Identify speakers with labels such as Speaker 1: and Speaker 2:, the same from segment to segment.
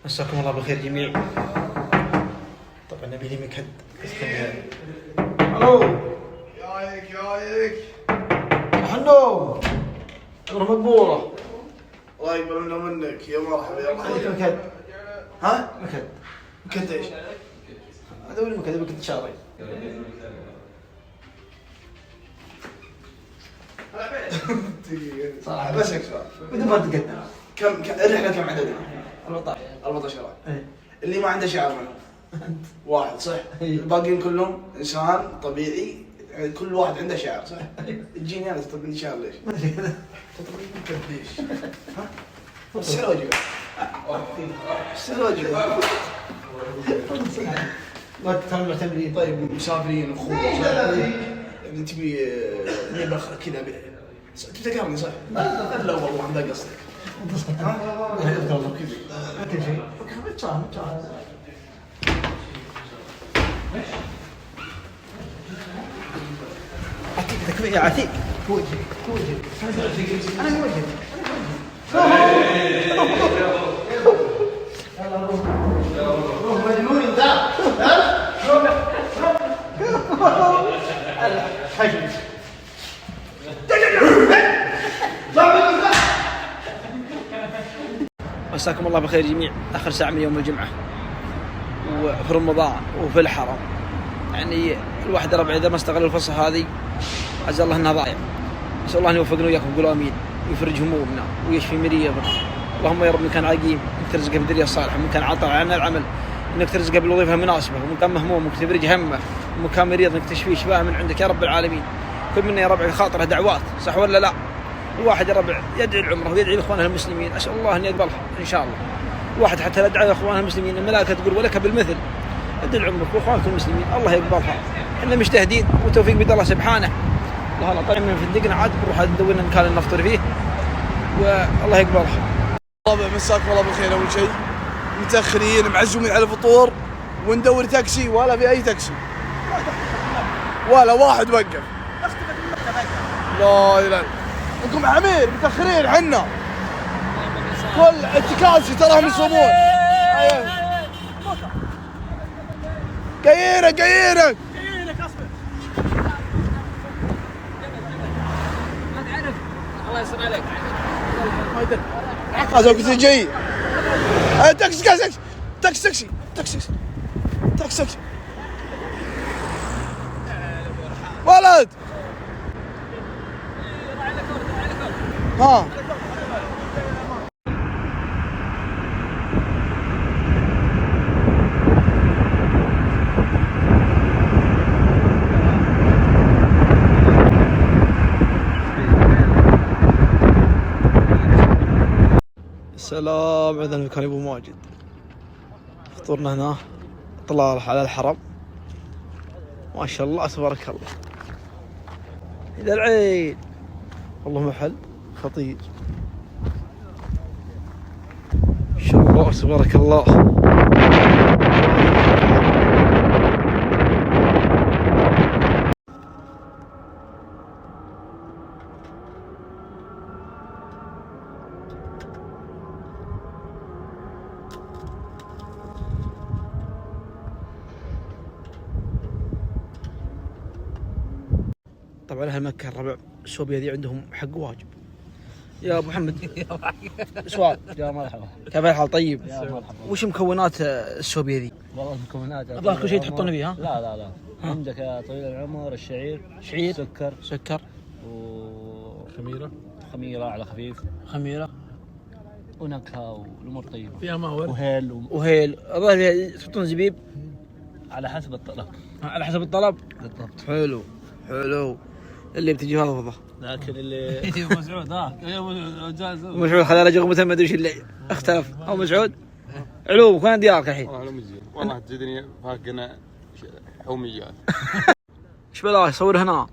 Speaker 1: مساكم الله بالخير جميع. طبعا نبي لي مكد. الو
Speaker 2: يايك
Speaker 1: حنو امر مقبوله.
Speaker 2: الله يقبل منك يا مرحبا يا
Speaker 1: خليك
Speaker 2: مرحبا.
Speaker 1: مكد.
Speaker 2: ها؟
Speaker 1: مكد
Speaker 2: ايش؟
Speaker 1: هذا هو المكد مكد شعري.
Speaker 2: دقيقة صراحة بسألك سؤال.
Speaker 1: بدون ما تقدم.
Speaker 2: كم الرحلة كم عددها؟
Speaker 1: 14.
Speaker 2: 14 واحد.
Speaker 1: ايه
Speaker 2: اللي ما عنده شعر منه؟ واحد صح؟
Speaker 1: إيه.
Speaker 2: الباقيين كلهم انسان طبيعي، يعني كل واحد عنده شعر صح؟ تجيني انا تطلب مني شعر ليش؟
Speaker 1: ما ادري كذا.
Speaker 2: تطلب مني مكد ليش؟ ها؟ ايش الوجبة؟ ايش الوجبة؟
Speaker 1: ما تتعلم تمرين.
Speaker 2: طيب مسافرين اخوة يعني تبي نبغى كذا تتكرمني صح؟ لا والله ما قصدك. ها؟
Speaker 1: يذكر الله كذا. ما تدري شيء. متشاهد. عتيق تكفي يا عتيق. توجه. انا وجهك. روح مجنون انت. حجم. مساكم الله بخير جميع. آخر ساعة من يوم الجمعة وفي رمضان وفي الحرم، يعني الواحد يا ربع إذا ما استغل الفرصة هذه عز الله أنها ضايع. أسأل الله أن يوفقنا وإياكم، قولوا آمين، ويفرج همومنا ويشفي مريضنا. اللهم يا رب من كان عقيم إنك ترزقه بالذرية الصالحة، ومن كان عطل عنا العمل إنك ترزقه بالوظيفة المناسبة، ومن كان مهموم إنك تفرج همه، ومن كان مريض إنك تشفيه شفاء من عندك يا رب العالمين. كل منا يا ربع خاطره دعوات، صح ولا لا؟ الواحد يا ربع يدعي العمره ويدعي لاخوانه المسلمين، اسال الله ان يقبلها ان شاء الله. الواحد حتى لا يدعي لاخوانه المسلمين الملائكه تقول ولك بالمثل. ادعي لعمرك واخوانك المسلمين الله يقبلها. احنا مجتهدين والتوفيق بيد الله سبحانه. الله طالع من فندقنا عاد نروح ندور لنا مكان نفطر فيه والله يقبلها.
Speaker 2: طبعا مساكم الله بالخير. اول شيء متاخرين معزومين على الفطور وندور تاكسي ولا في اي تاكسي ولا واحد وقف. لا اله انكم عمير متاخرين حنا كل التكاسي تراهم يصومون. قيرك
Speaker 3: اصبر ما تعرف الله يسر عليك
Speaker 2: ما يدري هذا وقت جاي. تاكسي ولد ها
Speaker 1: السلام عليكم. مكان ابو ماجد، فطورنا هنا، طلع على الحرم ما شاء الله تبارك الله. إذا العين والله محل خطير ما شاء الله تبارك الله. طبعا اهل مكه الربع السوبيا ذي عندهم حق واجب. يا ابو محمد سؤال.
Speaker 4: يا مرحبا.
Speaker 1: كيف الحال؟ طيب
Speaker 4: يا مرحبا.
Speaker 1: وش مكونات السوبيا ذي؟
Speaker 4: والله المكونات
Speaker 1: أبغى كل شيء تحطونه فيه، ها؟
Speaker 4: لا عندك يا طويل العمر الشعير،
Speaker 1: شعير،
Speaker 4: سكر
Speaker 1: خميره
Speaker 4: على خفيف، ونكهه والامور طيبه
Speaker 1: فيها ما
Speaker 4: وهيل
Speaker 1: الظاهر تحطون زبيب
Speaker 4: على حسب الطلب.
Speaker 1: على حسب الطلب.
Speaker 4: بالضبط.
Speaker 1: حلو اللي بتجي فضفضه.
Speaker 4: لكن اللي ابو مسعود
Speaker 1: مسعود خلاه رجل مثل ما ادري ايش اللي اختلف. ابو مسعود علوم وين ديارك الحين؟
Speaker 5: والله تدري فاقنا حوميات.
Speaker 1: ايش بلاش صور هنا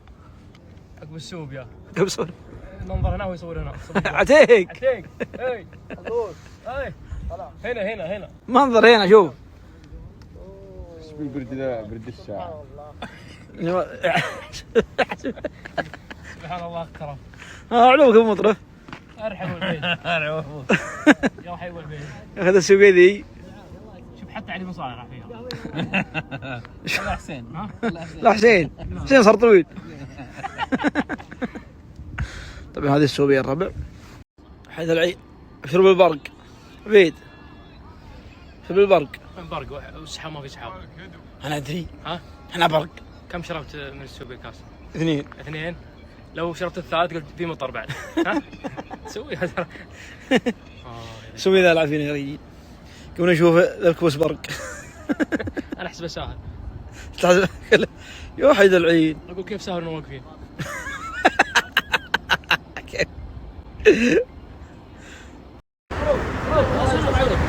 Speaker 3: عقب السوبيا
Speaker 1: قبل صور
Speaker 3: المنظر هنا ويصور هنا.
Speaker 1: عتيق
Speaker 3: اي اقول اي هنا
Speaker 1: منظر هنا شوف.
Speaker 5: ايش بالبرد ذا؟ برد الشعر.
Speaker 3: سبحان الله كرم.
Speaker 1: علومك المطرف.
Speaker 3: ارحب البيت يا حي البيت.
Speaker 1: هذا السوبيا ذي
Speaker 3: تعرف مصارعه فيها.
Speaker 4: لا حسين ها؟
Speaker 1: لا حسين صار طويل. طبعا هذه السوبية الربع حيث العيد ابشروا بالبرق عبيد ابشروا بالبرق.
Speaker 3: من برق والسحاب ما في سحاب.
Speaker 1: انا ادري
Speaker 3: ها؟
Speaker 1: احنا برق.
Speaker 3: كم شربت من السوبر كاس؟
Speaker 1: 2.
Speaker 3: 2. لو شربت الثالث قلت في مطر بعد. ها؟ سويها ترى.
Speaker 1: سوي ذا العافية يا رجال. كنا نشوف ذا الكوس برق.
Speaker 3: انا احسبه ساهل.
Speaker 1: يا حيد العيد.
Speaker 3: اقول كيف ساهل واقفين.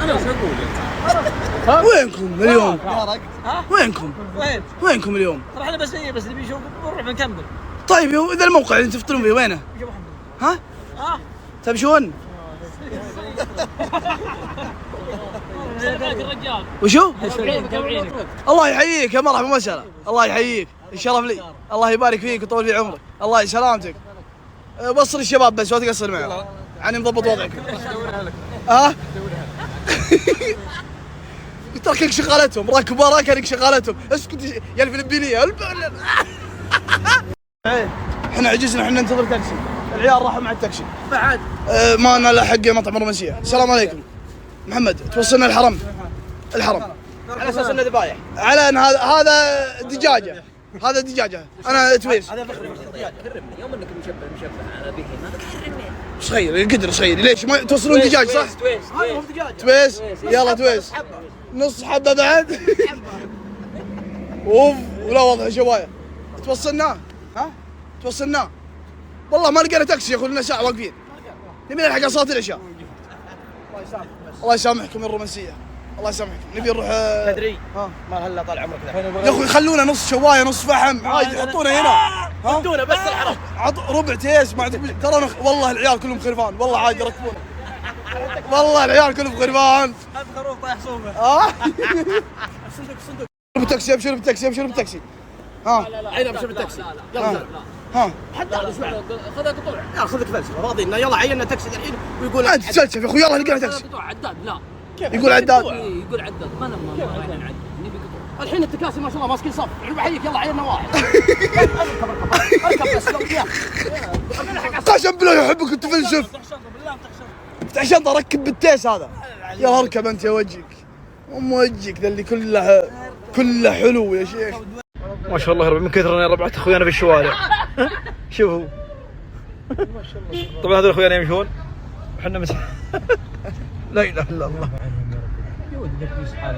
Speaker 4: انا وش اقول؟
Speaker 2: وينكم اليوم؟ وينكم؟ وينكم اليوم؟
Speaker 1: ترى احنا بس نبي نشوف نروح بنكمل.
Speaker 2: طيب اذا الموقع اللي تفطرون فيه وينه؟ ها؟ تمشون؟
Speaker 3: الرجال
Speaker 2: وشو؟
Speaker 3: توعينك.
Speaker 2: الله يحييك يا مرحبا وسهلا. الله يحييك الشرف لي. الله يبارك فيك ويطول في عمرك. الله يسلامتك. بصر الشباب بس ولا تقصر معي. يعني مضبط وضعك. ها؟ تركك شغالتهم راكب وراك انك شغالتهم. اسكت يا الفلبينيه. احنا عجزنا احنا ننتظر تاكسي. العيال راحوا مع التاكسي بعد. ما انا لا حق مطعم الرومانسيه. السلام عليكم محمد. توصلنا الحرم. على اساس انه ذبايح. على ان هذا دجاجه. هذا دجاجه. انا تويس.
Speaker 1: هذا فخر دجاج. كرمني يوم انك مشبه على بيكي ما كرمني.
Speaker 2: صغير القدر صغير. ليش ما توصلون دجاج صح؟
Speaker 1: هذا هو دجاج.
Speaker 2: تويس يلا تويس. نص حبه بعد. اوف ولا وضع شوايه. توصلنا ها؟ توصلنا والله ما لقينا تاكسي يا اخوي لنا ساعه واقفين. نبي نلحق صلاه العشاء. الله يسامحكم الرومانسيه. الله يسامحكم. نبي نروح
Speaker 1: تدري ما هلا طال عمرك
Speaker 2: يا اخوي خلونا نص شوايه نص فحم عادي حطونا هنا.
Speaker 1: ودونا بس الحرم.
Speaker 2: ربع تيس ما ترى والله العيال كلهم خرفان والله عادي ركبونا. والله العيال كلهم خرفان.
Speaker 1: خروف طايح صوبه.
Speaker 2: صندوق بالتاكسي. ابشر بالتاكسي. ابشر بالتاكسي.
Speaker 1: عيني ابشر بالتاكسي. يلا
Speaker 3: حتى خذها قطوع.
Speaker 1: يلا خذك فلسفه راضينا يلا عيننا تاكسي الحين ويقول
Speaker 2: انت تسلسف يا اخوي يلا لقينا تاكسي.
Speaker 3: قطوع عداد لا.
Speaker 2: يقول عداد.
Speaker 3: يقول عداد ما رايحين نعدد نبي قطوع. الحين التكاسي ما شاء الله ماسكين صف. بحييك يلا عيننا واحد. اركب بس
Speaker 2: قسم بالله يحبك انت فلسف. افتح شنطه ركب بالتيس هذا. يلا اركب انت يا وجهك. وجهك ذا اللي كله حلو يا شيخ.
Speaker 1: ما شاء الله من كثر انا ربعت اخويانا في الشوارع. شوفوا طبعا هذول اخويانا يمشون وحنا لا اله الا الله.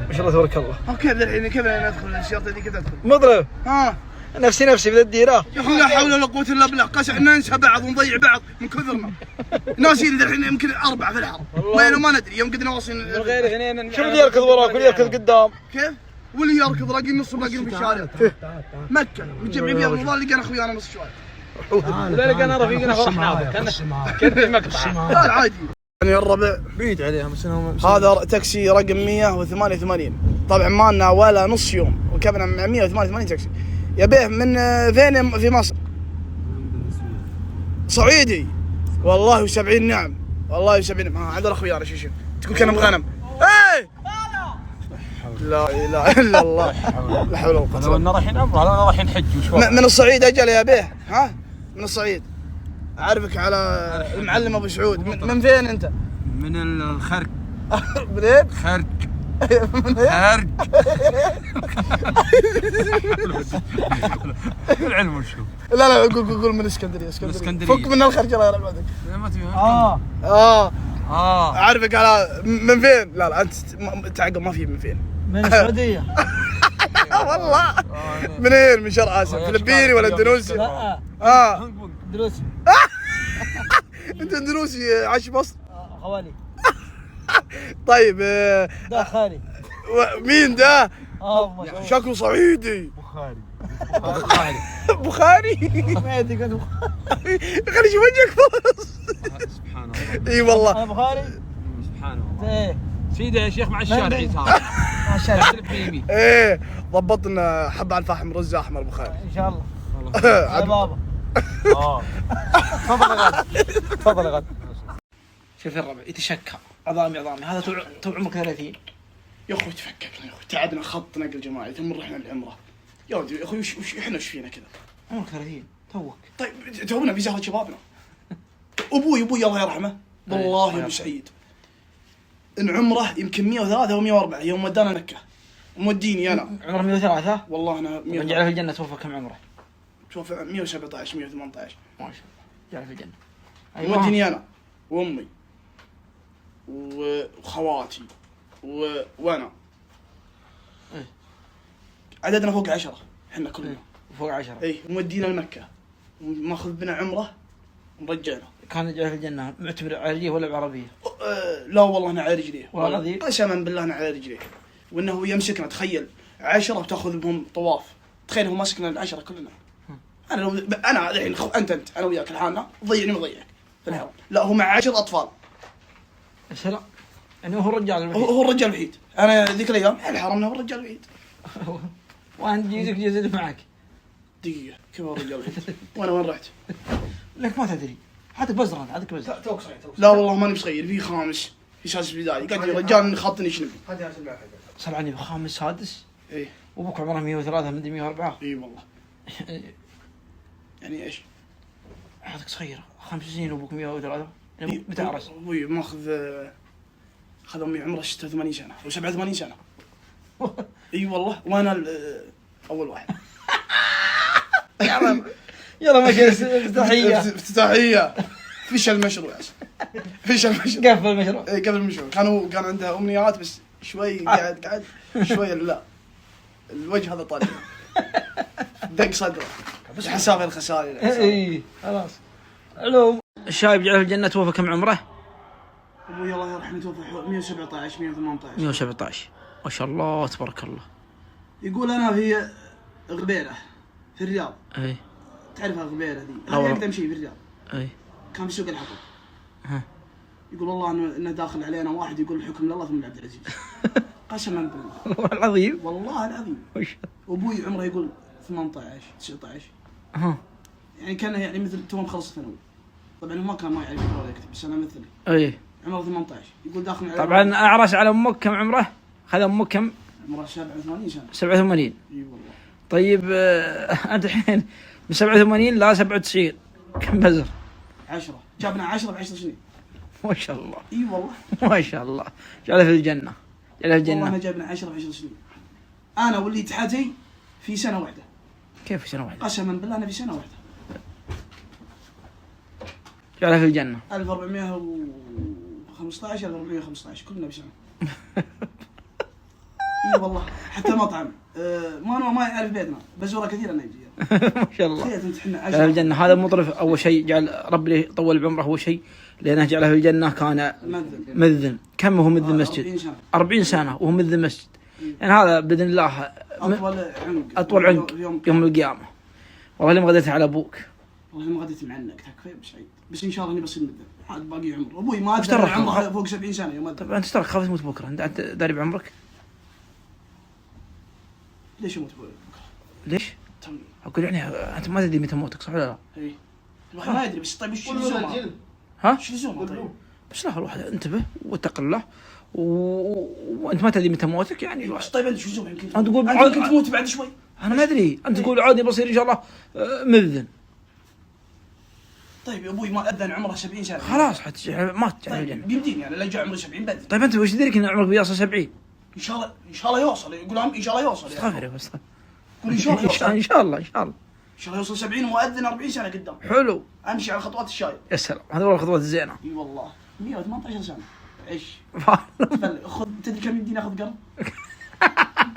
Speaker 1: ما شاء الله تبارك الله.
Speaker 2: كيف الحين كيف ندخل الشرطه ذي كيف ندخل؟
Speaker 1: مضرب نفسي بدي الديره.
Speaker 2: يا اخي لا حول ولا قوه الا بالله. قسم ننسى بعض ونضيع بعض من كثرنا. ناسين الحين يمكن 4 في الحرم. ما ندري يوم قدنا واصلين.
Speaker 1: غير اثنين شوف اللي يركض وراك واللي يركض قدام.
Speaker 2: كيف؟ واللي يركض راقين نص باقيين في الشارع. مكه متجمعين فيها رمضان لقينا اخويانا نص شوارع.
Speaker 1: لا لقينا رفيقنا فرح ناظر كان في مقطع.
Speaker 2: لا عادي. يعني الربع
Speaker 1: بعيد عليهم بس
Speaker 2: هذا تاكسي رقم 188. طبعا ما لنا ولا نص يوم وركبنا مع 188 تاكسي. يبيه من فين في مصر؟ صعيدي والله و70 نعم. والله و70 نعم. عندنا اخويانا شوف تقول كلام غنم. اي لا اله الا الله. لا حول ولا قوه.
Speaker 4: انا رايحين عمره انا رايحين حج وشوي.
Speaker 2: من الصعيد اجل يا بيه. من الصعيد. اعرفك على المعلم ابو سعود. من فين انت؟
Speaker 4: من الخرق.
Speaker 2: منين؟
Speaker 4: خرق.
Speaker 2: منين؟
Speaker 4: خرق. العلم وشو؟
Speaker 2: لا قول من اسكندريه. فك من الخرج الله يرحم والديك.
Speaker 4: ما تبي.
Speaker 2: اعرفك على من فين؟ لا انت تعقب ما في من فين؟
Speaker 1: من السعوديه.
Speaker 2: والله منين؟ من شرق اسيا. فلبيني ولا اندونيسي؟
Speaker 1: لا اندونيسي.
Speaker 2: انت اندونيسي عايش في مصر؟
Speaker 1: خوالي.
Speaker 2: طيب
Speaker 1: ده خالي.
Speaker 2: مين ده؟
Speaker 1: ما شاء الله
Speaker 2: شكله صعيدي. بخاري.
Speaker 1: ما ادري كنت بخاري.
Speaker 2: خلي شوف وجهك خلاص.
Speaker 4: سبحان الله.
Speaker 2: اي والله
Speaker 1: انا بخاري.
Speaker 4: سبحان الله.
Speaker 1: ايه
Speaker 4: سيدي يا شيخ مع الشارع صار.
Speaker 1: ما شاء الله
Speaker 2: ايه ضبطنا حبه على الفحم رز احمر بخاري
Speaker 1: ان شاء الله. يا بابا. تفضل يا غالي. تفضل يا غالي. شوف الربع يتشكى عظامي هذا تو عمرك 30
Speaker 2: يا اخوي تفككنا يا اخوي، تعبنا خط نقل جماعي ثم رحنا العمره. يا ولدي يا اخوي احنا وش فينا كذا؟
Speaker 1: عمرك 30 توك.
Speaker 2: طيب تونا في زهره شبابنا. ابوي الله يرحمه والله يا ابو سعيد ان عمره يمكن 103 او 104 يوم ودانا مكه موديني انا.
Speaker 1: عمره 103
Speaker 2: والله انا
Speaker 1: من جعله في الجنه. توفى كم عمره؟
Speaker 2: توفى 117 118
Speaker 1: ما شاء الله جعله في الجنه.
Speaker 2: موديني انا وامي وخواتي وانا.
Speaker 1: إيه.
Speaker 2: عددنا فوق 10 احنا كلنا.
Speaker 1: فوق 10.
Speaker 2: اي مودينا لمكه ماخذ بنا عمره ونرجعنا.
Speaker 1: كان جعله في الجنه معتبر عربيه ولا بعربيه؟
Speaker 2: لا والله انا على رجليه.
Speaker 1: والله
Speaker 2: قسما بالله انا على رجليه. وانه يمسكنا تخيل 10 بتاخذ بهم طواف. تخيل هو ماسكنا ال10 كلنا. انا الحين انت انا وياك لحالنا ضيعني وضيعك في الحرم. لا هو مع 10 اطفال.
Speaker 1: سلام. يعني هو الرجال الوحيد.
Speaker 2: هو الرجال الوحيد. انا ذيك الايام الحرم هو الرجال الوحيد.
Speaker 1: وانت جيزك معك.
Speaker 2: دقيقه كيف هو الرجال الوحيد؟ وانا وين رحت؟
Speaker 1: لك ما تدري. هاتك بزر انت هاتك بزر.
Speaker 3: توك صغير.
Speaker 2: لا والله ماني بصغير في خامس في سادس بداية قد رجال خاطني شنو.
Speaker 3: هذه اسمع حاجه.
Speaker 1: صار عندي خامس سادس.
Speaker 2: ايه
Speaker 1: وابوك عمره 103 مدري 104.
Speaker 2: اي والله. يعني ايش؟
Speaker 1: هاتك صغير 5 سنين وابوك 103. متى عرس؟
Speaker 2: ابوي ماخذ اخذ امي عمره 86 سنه او 87 سنه. اي والله وانا اول واحد.
Speaker 1: يلا ماشي افتتاحيه.
Speaker 2: افتتاحيه. فيش المشروع فيش المشروع.
Speaker 1: قفل المشروع.
Speaker 2: اي قبل المشروع كان عنده امنيات بس شوي قاعد شوي لا الوجه هذا طالع دق صدره حساب الخسائر.
Speaker 1: اي خلاص. علوم. الشايب جعله في الجنه توفى كم عمره؟
Speaker 2: ابوي الله يرحمه توفى 117 118.
Speaker 1: 117 ما شاء الله تبارك الله.
Speaker 2: يقول انا في غبيره في الرياض.
Speaker 1: اي
Speaker 2: تعرفها الغبيره ذي؟ هذه تمشي في الرياض.
Speaker 1: اي
Speaker 2: كان في سوق الحطب.
Speaker 1: ها.
Speaker 2: يقول والله انه داخل علينا واحد يقول الحكم لله ثم عبد العزيز. قسما بالله.
Speaker 1: والله العظيم.
Speaker 2: والله العظيم. وابوي عمره يقول 18 19.
Speaker 1: ها.
Speaker 2: يعني كان يعني مثل تو مخلص ثانوي. طبعا هو ما كان ما يعرف يقرا ولا يكتب بس انا مثله.
Speaker 1: اي
Speaker 2: عمره 18 يقول داخل علينا.
Speaker 1: طبعا اعرس على امك كم عمره؟ خذ امك كم؟
Speaker 2: عمره 87 سنه.
Speaker 1: 87.
Speaker 2: اي والله.
Speaker 1: طيب انت الحين من 87 لا 97 كم بزر؟
Speaker 2: 10 جابنا 10 ب 10 سنين.
Speaker 1: ما شاء الله.
Speaker 2: اي والله.
Speaker 1: ما شاء الله. جعله في الجنه. جعله في
Speaker 2: والله انا
Speaker 1: الجنه.
Speaker 2: جايبنا 10 ب 10 سنين. انا واللي تحتي في سنه واحده.
Speaker 1: كيف في سنه واحده؟
Speaker 2: قسما بالله انا في سنه واحده.
Speaker 1: جعله في الجنه.
Speaker 2: 1415 1415 كلنا بسنه. اي والله حتى مطعم ما يعرف بيتنا بزوره كثير انا يجي.
Speaker 1: ما شاء الله.
Speaker 2: تخيل انت احنا
Speaker 1: جعله في الجنه. هذا مطرف اول شيء جعل ربي طول بعمره اول شيء لانه جعله في الجنه كان مذن. كم هو مذن مسجد؟ 40 سنه وهو مذن مسجد. يعني هذا باذن الله اطول عنق يوم القيامه. والله اللي ما غديت على ابوك.
Speaker 2: والله ما غديت معنك تكفى بسعيد بس ان شاء الله اني بصير مذن عاد باقي عمر. ابوي ما ادري عمره فوق 70 سنه يوم
Speaker 1: طب انت ترى خاف تموت بكره. انت داري بعمرك؟
Speaker 2: ليش اموت بكره؟
Speaker 1: ليش؟ اقول يعني انت ما تدري متى موتك صح ولا لا؟
Speaker 2: اي الواحد ما يدري بس طيب ايش لزومه؟
Speaker 1: ها؟
Speaker 2: ايش لزومه طيب؟
Speaker 1: بس لا الواحد انتبه واتق الله وانت ما تدري متى موتك يعني.
Speaker 2: بس طيب انت شو لزومه يمكن
Speaker 1: انت تقول
Speaker 2: يمكن تموت بعد شوي.
Speaker 1: انا ما ادري. انت تقول عادي بصير ان شاء الله مذن.
Speaker 2: طيب يا ابوي ما اذن عمره 70 سنه
Speaker 1: خلاص مات جعله في الجنه.
Speaker 2: بيمديني يعني لا جاء عمري 70 بدري.
Speaker 1: طيب انت وش يدريك ان عمرك بيوصل 70؟
Speaker 2: ان شاء الله يوصل. يقول ان شاء الله يوصل.
Speaker 1: استغفر يا بس.
Speaker 2: يقول ان شاء الله يوصل.
Speaker 1: ان شاء الله ان شاء الله.
Speaker 2: ان شاء الله يوصل 70 ومؤذن 40 سنه قدام.
Speaker 1: حلو.
Speaker 2: امشي على خطوات الشايب.
Speaker 1: يا سلام هذول الخطوات الزينه.
Speaker 2: اي والله 118 سنه عيش. خذ تدري كم يمديني اخذ قرض؟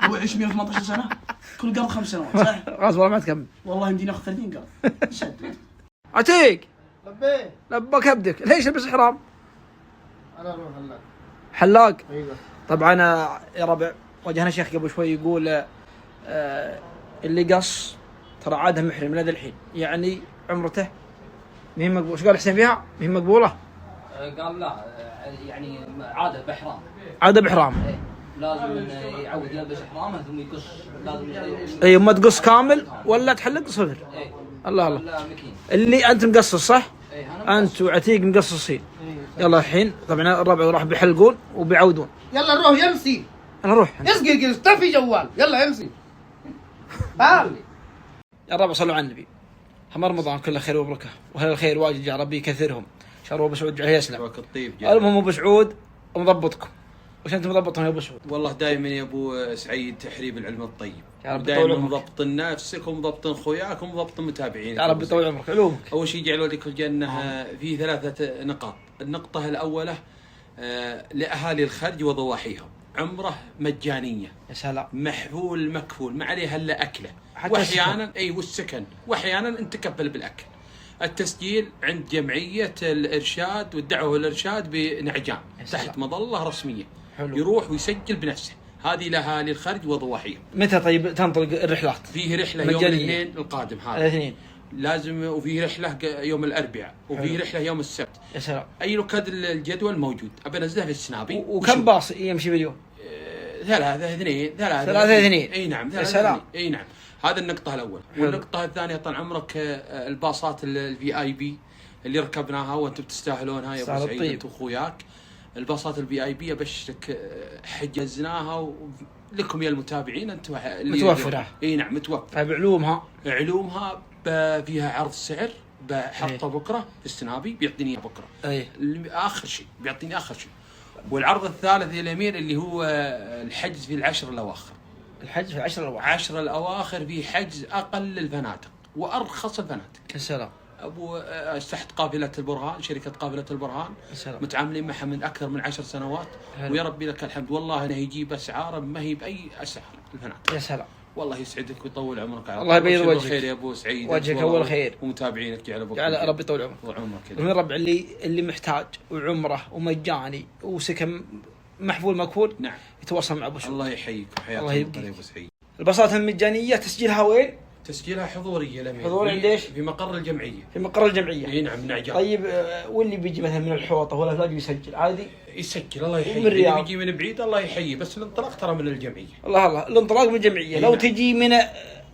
Speaker 2: هو عيش 118 سنه كل قرض 5 سنوات صح؟
Speaker 1: خلاص والله ما تكمل.
Speaker 2: والله يمديني اخذ 30 قرض. سدد.
Speaker 1: عتيق
Speaker 3: لبيه.
Speaker 1: لبى كبدك. ليش لبس حرام؟
Speaker 3: انا اروح هلا.
Speaker 1: حلاق.
Speaker 3: ايوه.
Speaker 1: طبعا يا ربع واجهنا شيخ قبل شوي يقول اللي قص ترى عاده محرم لهذا الحين يعني عمرته مهم مقبول. ايش قال حسين فيها؟ مهم مقبوله؟
Speaker 3: قال لا يعني عاده بحرام.
Speaker 1: عاده بحرام.
Speaker 3: لازم انه يعود يلبس حرامه ثم يقص. لازم
Speaker 1: اي ما تقص كامل ولا تحلق صفر.
Speaker 3: اي
Speaker 1: الله الله.
Speaker 3: ولا مكين.
Speaker 1: اللي انت مقصص صح؟
Speaker 3: اي انا
Speaker 1: انت وعتيق مقصصين. يلا الحين طبعا الربع راح بيحلقون وبيعودون.
Speaker 3: يلا نروح يمسي.
Speaker 1: انا اروح.
Speaker 3: اسقي طفي جوال يلا امسي. تعال
Speaker 1: يا رب صلوا على النبي. هم رمضان كله خير وبركه وهل الخير واجد يا ربي يكثرهم. شهر ابو سعود عليه يسلم.
Speaker 5: الطيب
Speaker 1: المهم ابو سعود مضبطكم. وش انت مضبطهم يا ابو سعود؟
Speaker 6: والله دائما يا ابو سعيد تحريب العلم الطيب.
Speaker 1: يا رب
Speaker 6: دائما
Speaker 1: يطول عمرك.
Speaker 6: مضبط نفسك ومضبط خوياك ومضبط متابعينك.
Speaker 1: يا رب يطول عمرك. علومك.
Speaker 6: اول شيء يجعل ولدك الجنه فيه 3 نقاط. النقطه الاولى لاهالي الخرج وضواحيهم عمره مجانيه.
Speaker 1: يا سلام.
Speaker 6: محفول مكفول ما عليه الا اكله.
Speaker 1: حتى
Speaker 6: واحيانا والسكن واحيانا انت تكفل بالاكل. التسجيل عند جمعيه الارشاد والدعوه والارشاد بنعجان تحت مظله رسميه.
Speaker 1: حلو.
Speaker 6: يروح ويسجل بنفسه. هذه لاهالي الخرج وضواحيهم.
Speaker 1: متى طيب تنطلق الرحلات؟
Speaker 6: فيه رحله يوم
Speaker 1: مجانية.
Speaker 6: الاثنين القادم هذا.
Speaker 1: الاثنين.
Speaker 6: لازم. وفيه رحله يوم الاربعاء وفيه
Speaker 1: حلو.
Speaker 6: رحله يوم السبت.
Speaker 1: يا سلام.
Speaker 6: اي نكد الجدول موجود. ابى انزله في السنابي.
Speaker 1: وكم باص يمشي باليوم؟
Speaker 6: 3 2
Speaker 1: 3 2.
Speaker 6: اي نعم.
Speaker 1: يا سلام.
Speaker 6: اي نعم. هذا النقطة الأول. والنقطة الثانية طال عمرك الباصات الفي اي بي اللي ركبناها وانتم تستاهلونها يا ابو سعيد انت واخوياك. الباصات الفي اي بي ابشرك حجزناها لكم يا المتابعين انتم
Speaker 1: متوفرة.
Speaker 6: اي نعم متوفرة.
Speaker 1: طيب علومها
Speaker 6: فيها عرض سعر بحطه بكره في السنابي بيعطيني بكره.
Speaker 1: اي
Speaker 6: اخر شيء بيعطيني اخر شيء. والعرض الثالث يا الامير اللي هو الحجز في العشر الاواخر.
Speaker 1: الحج في 10 الأواخر.
Speaker 6: 10 الأواخر في حجز أقل الفنادق وأرخص الفنادق.
Speaker 1: يا سلام.
Speaker 6: أبو تحت قافلة البرهان. شركة قافلة البرهان متعاملين معها من أكثر من 10 سنوات.
Speaker 1: حلو.
Speaker 6: ويا ربي لك الحمد والله أنه يجيب أسعار ما هي بأي أسعار الفنادق.
Speaker 1: يا سلام.
Speaker 6: والله يسعدك ويطول عمرك.
Speaker 1: الله يبيض وجهك.
Speaker 6: خير يا أبو سعيد.
Speaker 1: وجهك أول خير.
Speaker 6: ومتابعينك
Speaker 1: جعل ربي يطول عمرك.
Speaker 6: وعمرك.
Speaker 1: من ربع اللي محتاج وعمره ومجاني وسكن محفول مكفول.
Speaker 6: نعم.
Speaker 1: يتواصل مع ابو سعود.
Speaker 6: الله يحييك وحياك
Speaker 1: الله يبقيك.
Speaker 6: يا ابو سعيد.
Speaker 1: الباصات المجانيه تسجيلها وين؟
Speaker 6: تسجيلها حضوريه الامير.
Speaker 1: حضور عند ايش؟
Speaker 6: في مقر الجمعيه.
Speaker 1: في مقر الجمعيه.
Speaker 6: اي نعم نعجان.
Speaker 1: طيب واللي بيجي مثلا من الحوطه ولا لا يسجل عادي؟
Speaker 6: يسجل الله يحييه.
Speaker 1: من الرياض.
Speaker 6: اللي بيجي من بعيد الله يحييه بس الانطلاق ترى من الجمعيه.
Speaker 1: الله الانطلاق من الجمعيه. لو
Speaker 6: نعم.
Speaker 1: تجي من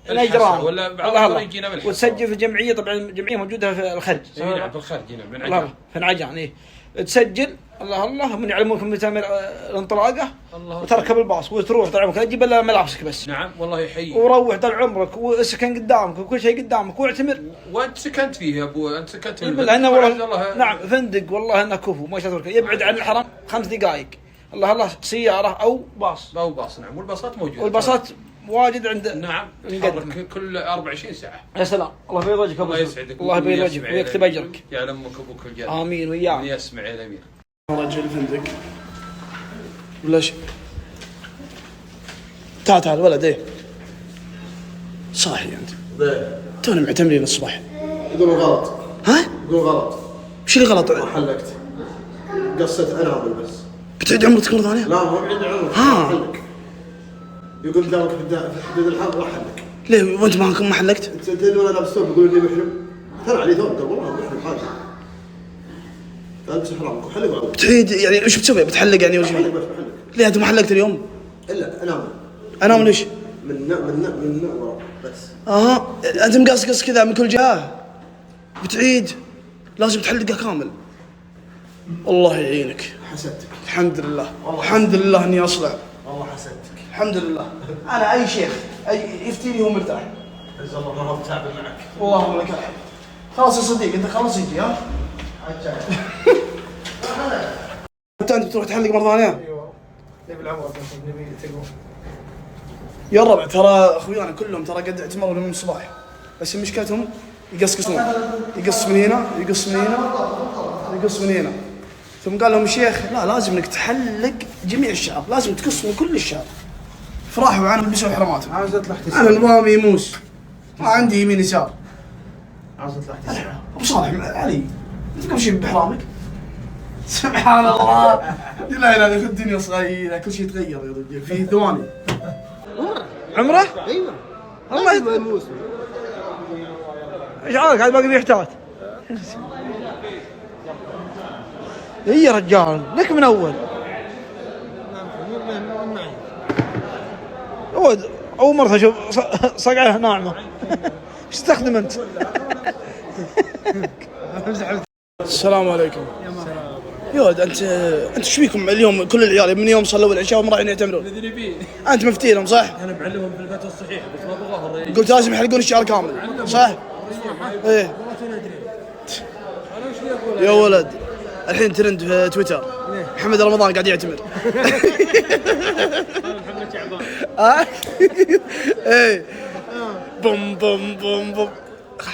Speaker 1: نجران
Speaker 6: ولا بعض يجينا بالحصة
Speaker 1: وتسجل في الجمعيه. طبعا الجمعيه موجوده في الخرج.
Speaker 6: نعم في الخارج هنا من
Speaker 1: الله
Speaker 6: عجان.
Speaker 1: في نعجان. ايه تسجل الله من يعلمونكم متى الانطلاقه وتركب الباص وتروح طال عمرك. لا تجيب الا ملابسك بس.
Speaker 6: نعم والله يحييك.
Speaker 1: وروح طال عمرك وسكن قدامك وكل شيء قدامك واعتمر.
Speaker 6: وانت سكنت فيه يا ابو. انت سكنت في
Speaker 1: لانه والله نعم فندق والله انه كفو ما شاء الله يبعد عن الحرم 5 دقائق. الله سياره او باص.
Speaker 6: او باص نعم. والباصات موجوده.
Speaker 1: والباصات واجد عند.
Speaker 6: نعم تتحرك كل 24 ساعه.
Speaker 1: يا سلام. الله يبيض وجهك
Speaker 6: الله يسعدك.
Speaker 1: الله يبيض وجهك ويكتب اجرك.
Speaker 6: يعلم امك ابوك الجنه.
Speaker 1: امين وياك.
Speaker 6: من يسمع يا الامير.
Speaker 2: رجل الفندق ولا شيء. تعال ولد. ايه صاحي انت. تونا معتمرين الصباح.
Speaker 7: يقولوا غلط.
Speaker 2: ها؟
Speaker 7: يقولوا غلط.
Speaker 2: وش اللي غلط؟
Speaker 7: حلقت. قصت عنابل بس.
Speaker 2: بتعيد عمرك مرة ثانية؟
Speaker 7: لا مو بعيد عمرك.
Speaker 2: ها.
Speaker 7: حلق. يقول دارك في حدود الحرب راح حلق.
Speaker 2: ليه وانت ما حلقت؟
Speaker 7: انت تدري وانا لابس ثوب يقول لي محرم. طلع علي ثوب قال والله محرم حاجه. البس احرامك وحلق وعوض.
Speaker 2: بتعيد يعني وش بتسوي؟ بتحلق يعني وش؟
Speaker 7: حلق بس بحلق.
Speaker 2: ليه انت ما حلقت اليوم؟
Speaker 7: الا انام.
Speaker 2: انام ليش؟
Speaker 7: من ورا بس.
Speaker 2: انت مقصقص كذا من كل جهه. بتعيد لازم تحلقه كامل. الله يعينك.
Speaker 7: حسدتك.
Speaker 2: الحمد لله الحمد لله اني اصلع.
Speaker 7: والله حسدتك.
Speaker 2: الحمد لله. انا اي شيخ اي يفتيني هو مرتاح.
Speaker 7: عز الله ما هو تعب معك.
Speaker 2: اللهم لك الحمد. خلاص يا صديق انت خلص يجي ها. انت بتروح تحلق مره ثانيه؟
Speaker 7: ايوه. نبي العمره نبي تقوم.
Speaker 2: يا ربع ترى اخويانا كلهم ترى قد اعتمروا من الصباح بس مشكلتهم يقصقصون. يقص من هنا يقص من هنا يقص من هنا. ثم قال لهم الشيخ لا لازم انك تحلق جميع الشعر لازم تقص من كل الشعر. فراحوا عن لبسوا حراماتهم.
Speaker 7: عاوزت له
Speaker 2: انا نظامي يموس ما عندي يمين يسار.
Speaker 7: عاوزت له
Speaker 2: ابو صالح علي انت كم شيء بحرامك؟ سبحان الله. لا لا الدنيا صغيره كل شيء يتغير يا رجال في ثواني.
Speaker 1: عمره؟
Speaker 7: ايوه.
Speaker 1: الله
Speaker 7: يموس.
Speaker 1: ايش عارف قاعد باقي بيحتاج. اي يا رجال لك من اول. اول مرة اشوف صقعه ناعمة. ايش تستخدم انت؟
Speaker 2: السلام عليكم. يا ولد انت ايش فيكم اليوم كل العيال من يوم صلوا العشاء وهم رايحين يعتمرون؟ انت مفتينهم صح؟
Speaker 4: انا بعلمهم في الفتوى الصحيحه بس ما بظهر.
Speaker 2: قلت لازم يحلقون الشعر كامل صح؟ ايه يا ولد الحين ترند في تويتر محمد رمضان قاعد يعتمر.
Speaker 4: محمد شعبان.
Speaker 2: ايه بوم بوم بوم بوم.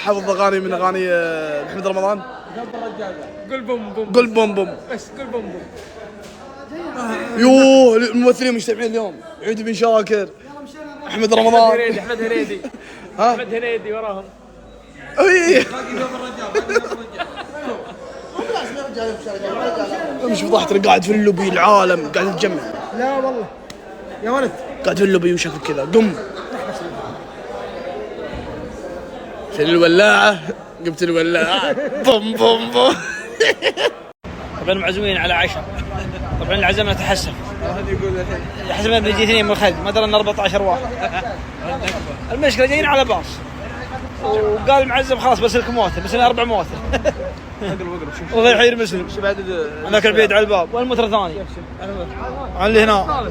Speaker 2: حافظ اغاني من اغاني محمد رمضان.
Speaker 4: قل بوم بوم
Speaker 2: قل بوم بوم.
Speaker 4: بس قل بوم بوم.
Speaker 2: يوه الممثلين مجتمعين اليوم عيد بن شاكر احمد رمضان
Speaker 4: احمد هنيدي
Speaker 2: ها
Speaker 4: احمد هنيدي وراهم.
Speaker 2: اي مش فضحت قاعد في اللوبي العالم قاعد يتجمع.
Speaker 3: لا والله يا ولد
Speaker 2: قاعد في اللوبي وشكل كذا قم في الولاعة قمت الولاعة بوم بوم بوم.
Speaker 1: طبعا معزومين على عشاء. طبعا العزم نتحسف. حسب بنجي 2 من الخلق ما درى ان 14 واحد. المشكله جايين على باص وقال المعزم خلاص بس لك موتر بس لنا 4 مواتر. وفي الحين مسلم هذاك البيت على الباب والموتر الثاني عن اللي هنا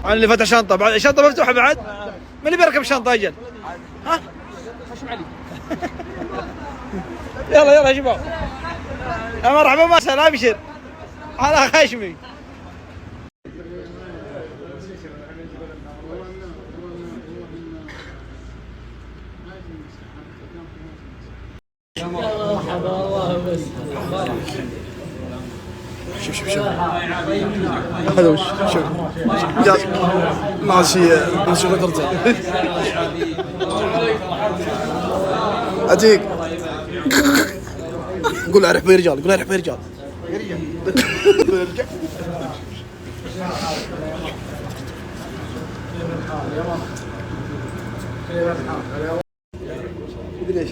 Speaker 1: عن اللي فتح شنطه بعد الشنطه مفتوحه بعد من اللي بيركب شنطه اجل ها يلا يا شباب يا مرحبا ما سلام ابشر على خشمي.
Speaker 2: شوف هذا وش شوف ماشي قدرته اتيك قول اعرف يا رجال قول اعرف يا رجال. ليش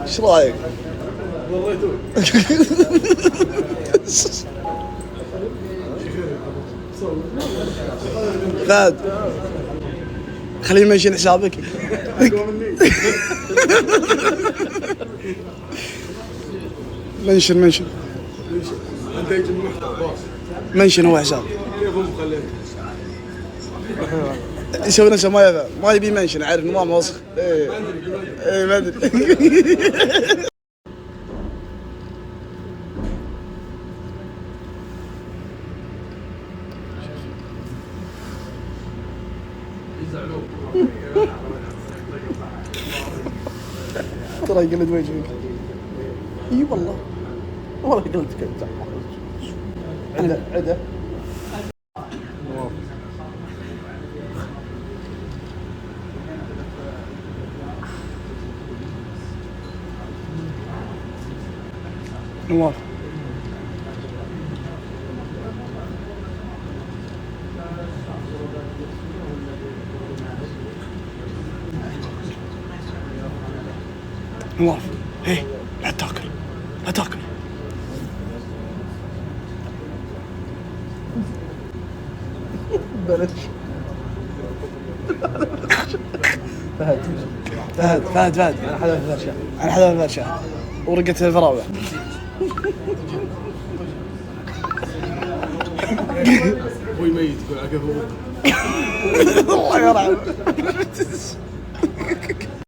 Speaker 2: ايش رايك؟ فهد خليه يمشي حسابك. منشن منشن هو حساب يسوي نفسه ما يبي منشن عارف انه ما وسخ. ايه ما ادري. ترى يقلد وجهك. اي والله قلت كذا عده نواف نواف ايه لا تاكل بلاش. فهد انا حذف الفرشة ورقة الفراولة.
Speaker 5: ابوي ميت يقول عقب
Speaker 2: الله يرحمه.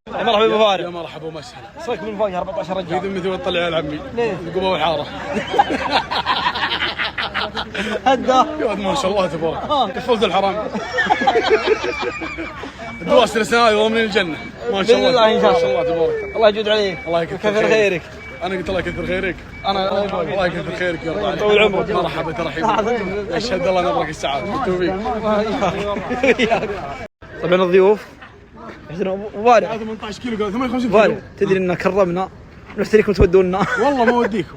Speaker 1: مرحبا ابو فارس.
Speaker 5: يا مرحبا ومسهلا.
Speaker 1: ايش رايك بالمفاجاه 14 رجال؟
Speaker 5: في ذمتي وطلع على عمي. ليه؟ القبه والحاره.
Speaker 1: هدا
Speaker 5: يا ولد ما شاء الله تبارك. كفلت الحرام. الدواسر السنه هذه ضامنين الجنه. ما شاء الله.
Speaker 1: باذن الله ان شاء
Speaker 5: الله تبارك.
Speaker 1: الله يجود عليك.
Speaker 5: الله
Speaker 1: يكثر خيرك.
Speaker 5: انا قلت الله يكثر خيرك.
Speaker 1: انا
Speaker 5: الله يكثر خيرك يا رب.
Speaker 1: طول عمرك.
Speaker 5: مرحبا ترحيب. اشهد الله نبرك السعاده والتوفيق.
Speaker 1: طبعا الضيوف ابو فارس
Speaker 5: 18 كيلو قال 58
Speaker 1: فارس
Speaker 5: كيلو.
Speaker 1: تدري ان كرمنا نشتريكم تودونا.
Speaker 5: والله ما اوديكم.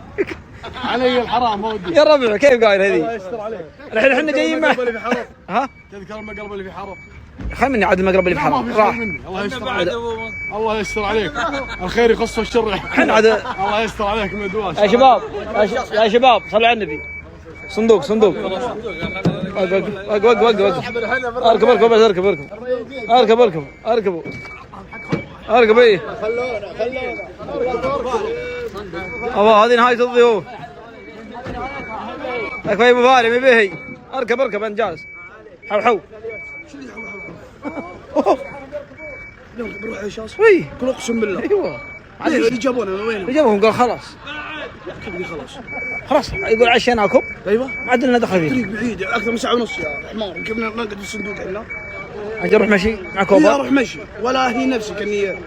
Speaker 5: علي الحرام ما اوديكم.
Speaker 1: يا ربع كيف قايل هذه؟
Speaker 5: الله يستر عليك.
Speaker 1: الحين احنا جايين معك. ها؟
Speaker 5: تذكر المقلب اللي في حرب؟
Speaker 1: خل مني عاد المقلب اللي في
Speaker 5: ما
Speaker 1: حرام
Speaker 5: في خير
Speaker 1: راح.
Speaker 5: مني. الله يستر عليك. الله يستر عليك. الخير يخص الشر.
Speaker 1: الحين عاد
Speaker 5: الله يستر عليك من الدواس.
Speaker 1: يا شباب يا شباب صلوا على النبي صندوق صندوق. وقف وقف وقف وقف. اركب اركب اركب اركب اركب اركب اركبوا اركب. ايه هذه نهاية الضيوف. كفاية ابو فاري ما بيهي. اركب اركب انجاز. حو حو.
Speaker 2: بروح على شاص.
Speaker 1: وي
Speaker 2: قول اقسم بالله.
Speaker 1: ايوه
Speaker 2: اللي جابونا من وين؟
Speaker 1: اللي جابهم قال خلاص خلاص يقول عشاناكم.
Speaker 2: ايوه
Speaker 1: ما عاد لنا دخل فيه.
Speaker 2: طريق بعيد اكثر من ساعه ونص يا حمار. ركبنا نقعد الصندوق احنا.
Speaker 1: اجي اروح مشي مع
Speaker 2: لا
Speaker 1: كوبا.
Speaker 2: اروح مشي ولا هي نفسي كاني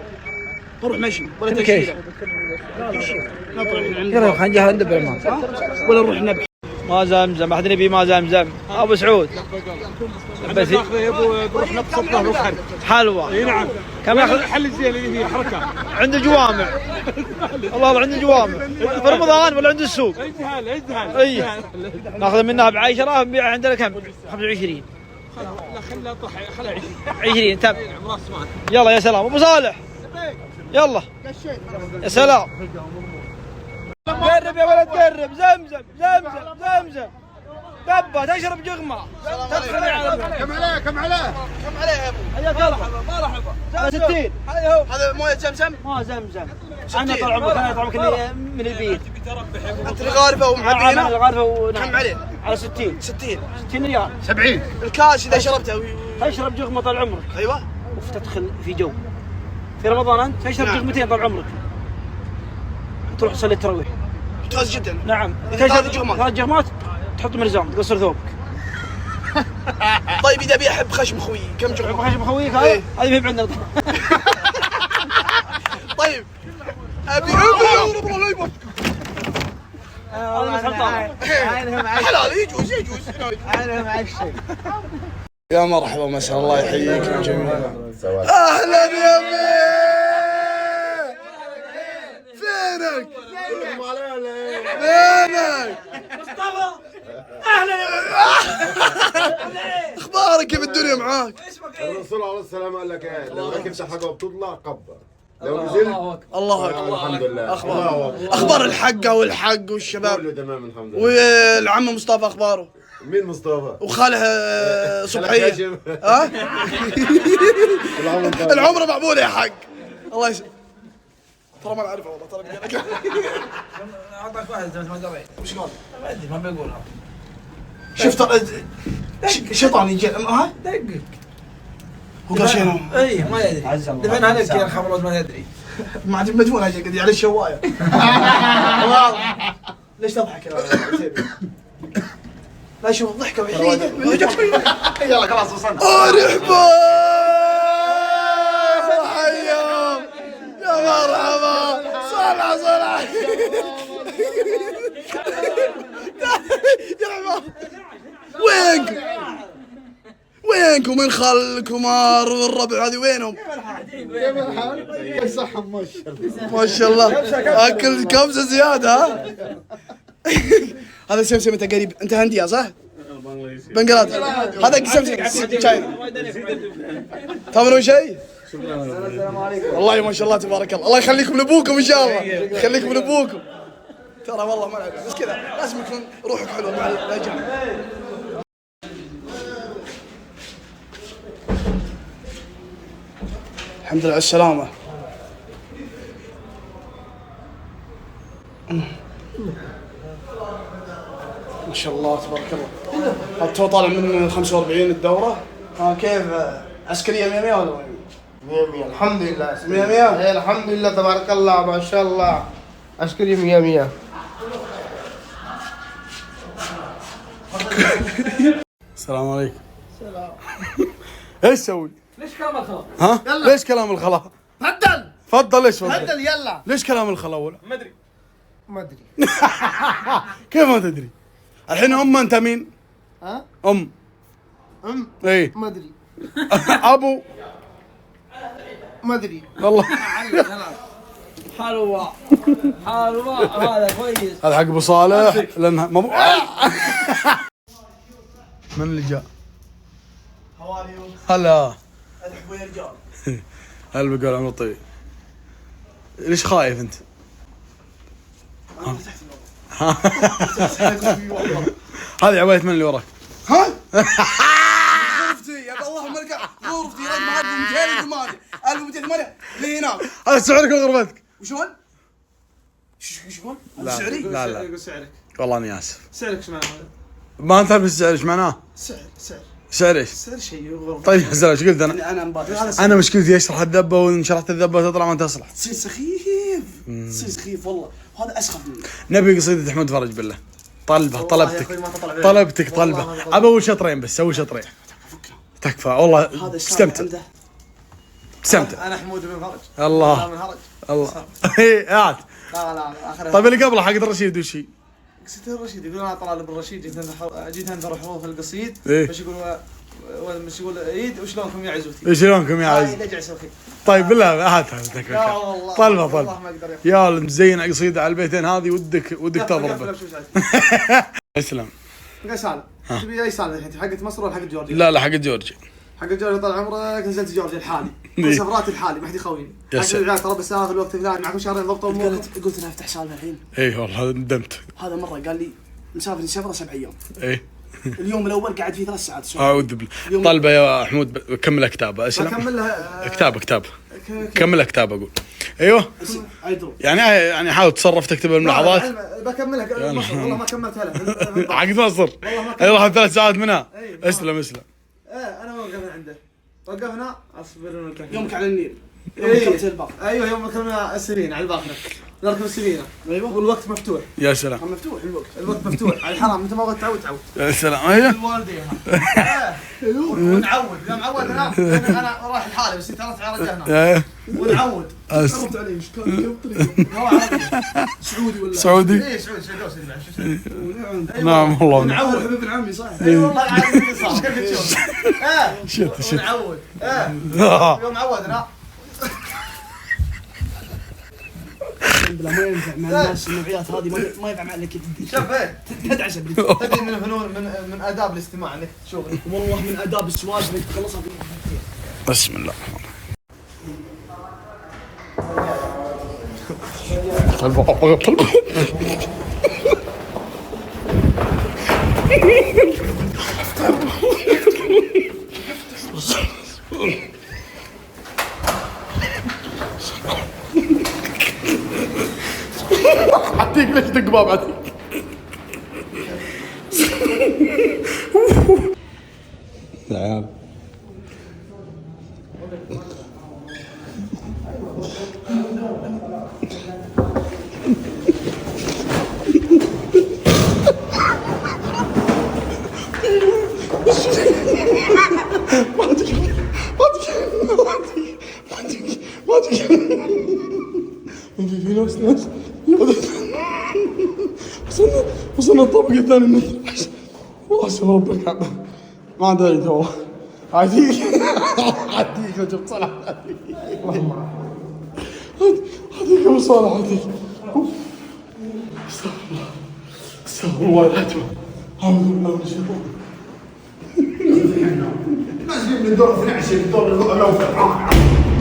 Speaker 2: اروح مشي ولا تاشيره. نطلع من عند
Speaker 1: يلا خلينا نجي ندبر الماء.
Speaker 2: ولا نروح نبحث.
Speaker 1: ما زمزم احد نبي ما زمزم. ابو سعود بس
Speaker 5: بروح نبسط له وخرج.
Speaker 1: حلوه.
Speaker 5: اي نعم.
Speaker 1: كم ياخذ
Speaker 5: الحل الزين اللي هي حركه.
Speaker 1: عند الجوامع. الله عند الجوامع في رمضان ولا عند السوق؟
Speaker 5: اجهل اجهل.
Speaker 1: اي ناخذ منها ب10 نبيعها عندنا كم؟ 25.
Speaker 5: لا خلها طح خلها
Speaker 1: 20 تم.
Speaker 5: راس مال.
Speaker 1: يلا يا سلام ابو صالح. يلا يا سلام. قرب يا ولد قرب. زمزم زمزم زمزم. دبه تشرب جغمه تدخل على
Speaker 7: كم عليه كم عليه؟
Speaker 2: كم عليه يا ابو؟
Speaker 1: حياك الله. مرحبا. 60.
Speaker 2: هذا مويه زمزم؟
Speaker 1: ما زمزم. انا طال عمرك انا طال عمرك من البيت.
Speaker 2: انت الغارفه ومعبينا؟
Speaker 1: الغرفه
Speaker 2: كم عليه؟
Speaker 1: على 60.
Speaker 2: 60
Speaker 1: ريال.
Speaker 7: 70.
Speaker 2: الكاس اذا شربته
Speaker 1: تشرب جغمه طال عمرك
Speaker 2: ايوه
Speaker 1: وتدخل في جو. في رمضان انت تشرب
Speaker 2: نعم.
Speaker 1: جغمتين طال عمرك. تروح تصلي التراويح.
Speaker 2: ممتاز جدا.
Speaker 1: نعم.
Speaker 2: إذا ثلاث جغمات.
Speaker 1: 3 جغمات تحط مرزام تقصر ثوبك.
Speaker 2: طيب اذا ابي احب خشم خوي كم جغمه؟
Speaker 1: خشم خويك
Speaker 2: إيه.
Speaker 1: هذا هذه ما هي عندنا.
Speaker 2: طيب ابي
Speaker 1: هذا مسحب طالع.
Speaker 2: حلال يجوز يجوز. يا مرحبا مساء الله يحييكم جميعا. اهلا يا مين. فينك؟ فينك؟
Speaker 1: مصطفى اهلا يا
Speaker 2: اخبارك كيف الدنيا معاك؟
Speaker 7: الرسول عليه السلام قال لك ايه؟ لما كنت حاجه بتطلع قبر. لو نزلت
Speaker 2: الله اكبر.
Speaker 7: الحمد لله.
Speaker 2: اخبار الحقه والحق والشباب
Speaker 7: كله تمام الحمد لله.
Speaker 2: والعم مصطفى اخباره؟
Speaker 7: مين مصطفى؟
Speaker 2: وخاله صبحيه.
Speaker 7: كاشف.
Speaker 2: ها؟ العمره مقبوله يا حق. الله يسلمك. ترى ما اعرفه والله ترى.
Speaker 1: اعطاك واحد زي ما قريت.
Speaker 2: وش قال؟
Speaker 1: ما ادري ما بيقولها.
Speaker 2: شفت شيطان يجي ها؟
Speaker 1: دقق.
Speaker 2: هو قال شيء
Speaker 1: اي ما يدري. دفن عليك يا خبر ما يدري.
Speaker 2: ما عاد مدفون قاعد على الشوايه. ليش تضحك يا لا شوف الضحكه وحيده.
Speaker 7: يلا خلاص وصلنا.
Speaker 2: مرحبا حياهم يا مرحبا. صلح صلح يا عمار. وينكم؟ وينكم من خالكم والربع هذه وينهم؟
Speaker 7: كيف الحال؟ صح ما شاء الله.
Speaker 2: ما شاء الله اكل كبسه زياده ها. هذا سمسم انت قريب انت هنديه صح؟ بنجلاديش. هذا سمسم تشاينا. تمرون شيء؟ والله ما شاء الله تبارك الله. الله يخليكم لابوكم ان شاء الله. يخليكم لابوكم. ترى والله ما بس كذا لازم يكون روحك حلوه مع الاجانب. الحمد لله على السلامة. ما شاء الله تبارك الله. هل تو طالع من 45 الدورة؟ كيف عسكرية 100 ولا
Speaker 8: 100 الحمد لله.
Speaker 2: 100
Speaker 8: ايه الحمد لله تبارك الله ما شاء الله. عسكري 100.
Speaker 2: السلام عليكم. السلام. ايش تسوي؟
Speaker 3: ليش كلام الخلاص؟
Speaker 2: ها؟ ليش كلام الخلا؟
Speaker 8: تفضل
Speaker 2: تفضل ليش تفضل؟
Speaker 8: تفضل يلا.
Speaker 2: ليش كلام الخلا ولا؟
Speaker 8: ما ادري.
Speaker 2: كيف ما تدري؟ الحين انت مين؟
Speaker 8: ها؟
Speaker 2: ام اي
Speaker 8: ما ادري.
Speaker 2: ابو
Speaker 8: ما ادري.
Speaker 2: والله.
Speaker 1: حلوة حلوة هذا كويس.
Speaker 2: هذا حق ابو صالح لانها من اللي جاء؟ هلا ادحبوا يا رجال. هلا بقول عمرو طيب. ليش خايف انت؟
Speaker 5: هذه عباية من اللي وراك؟
Speaker 2: ها؟ غرفتي يا الله ملك غرفتي رقم 1208 1208 اللي هناك.
Speaker 5: هذا سعرك وغرفتك.
Speaker 2: وشلون؟ شلون؟
Speaker 5: لا
Speaker 2: سعري؟
Speaker 5: لا لا
Speaker 4: يقول سعرك.
Speaker 5: والله اني اسف.
Speaker 4: سعرك ايش معناه؟
Speaker 5: ما انت عارف السعر ايش معناه؟ سعر ايش؟
Speaker 2: سعر شيء غرفتي.
Speaker 5: طيب يا زلمه ايش قلت انا؟
Speaker 2: انا مباشر
Speaker 5: انا مشكلتي اشرح الذبه وان شرحت الذبه تطلع ما تصلح.
Speaker 2: تصير سخيف والله وهذا اسخف مني.
Speaker 5: نبي قصيدة احمد فرج بالله. طلبتك طلبه. ابى اول شطرين بس اول شطرين. تكفى والله استمتع.
Speaker 4: انا حمود بن فرج.
Speaker 5: الله
Speaker 4: من هرج.
Speaker 5: الله. هات.
Speaker 4: لا اخر.
Speaker 5: طيب اللي قبله حق الرشيد وش هي؟
Speaker 4: قصيدة الرشيد يقول انا طالب الرشيد جيت انثر حروف القصيد.
Speaker 5: إيه؟
Speaker 4: مش يقول عيد وشلونكم يا عزوتي؟
Speaker 5: شلونكم يا عز؟
Speaker 4: نجعس اخي.
Speaker 5: طيب بالله هات
Speaker 4: لا والله
Speaker 5: طلبه
Speaker 4: والله ما اقدر
Speaker 5: يا ولد مزين قصيده على البيتين هذه ودك تضرب. اسلم.
Speaker 4: سالم تبي اي سالم الحين حقت مصر ولا حقت جورجيا؟
Speaker 5: لا حق جورجيا.
Speaker 4: حق جورجيا طال عمرك نزلت جورجيا الحالي.
Speaker 5: إيه.
Speaker 4: سفرات الحالي ما حد يخويني.
Speaker 5: يا
Speaker 4: حق
Speaker 5: سلام.
Speaker 4: العيال ترى بسافر الوقت الفلاني معكم شهرين ضبطوا اموركم.
Speaker 2: قلت انا افتح سالفه الحين.
Speaker 5: اي والله ندمت.
Speaker 2: هذا مره قال لي مسافر سفره 7 ايام.
Speaker 5: اي
Speaker 2: اليوم الاول قاعد فيه 3 ساعات.
Speaker 5: اعوذ بالله. طلبه يا حمود كمل كتابه. اسلم.
Speaker 4: بكمل لها
Speaker 5: كتاب كمل كتاب اقول. ايوه يعني حاول تصرف تكتب الملاحظات.
Speaker 4: بكملها والله ما كملتها لها.
Speaker 5: عقد مصر يروح 3 ساعات منها. اسلم.
Speaker 4: انا ما وقفنا عنده. وقفنا اصبر
Speaker 2: يومك على النيل.
Speaker 4: ايوه يوم ركبنا السفينه على الباخره. نركب السفينه. ايوه والوقت مفتوح.
Speaker 5: يا سلام.
Speaker 2: مفتوح
Speaker 4: الوقت مفتوح على الحرام انت ما بغيت تعود.
Speaker 5: يا سلام. ايوه
Speaker 4: الوالدين ونعود اذا معود انا رايح لحالي بس ترى على رجعنا ونعود.
Speaker 2: قربت علي ايش كان سعودي ولا
Speaker 5: سعودي.
Speaker 4: اي سعودي
Speaker 5: نعم والله
Speaker 2: نعود حبيب العمي صح.
Speaker 4: اي والله عاد اللي صار كيف تشوف. ونعود يوم عودنا.
Speaker 2: ما ينفع مع الناس النوعيات هذه ما ينفع مع انك
Speaker 4: شوف ايه
Speaker 2: تدعس
Speaker 4: تدري من فنون من اداب الاستماع انك شغل.
Speaker 2: والله من اداب السواج انك تخلصها في
Speaker 5: بسم الله. عطيك ليش تقباب عطيك. يا عيال في ناس وصلنا الطابق الثاني من والله اسم ربك ما عاد عيد والله عاديك لو جبت صلاح عاديك ابو صالح عاديك. استغفر الله العظيم. اعوذ بالله من الشيطان.
Speaker 7: نازلين من الدور 12 للدور الاول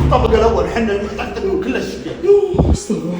Speaker 7: الطابق الاول احنا كل الشيء.
Speaker 5: استغفر الله.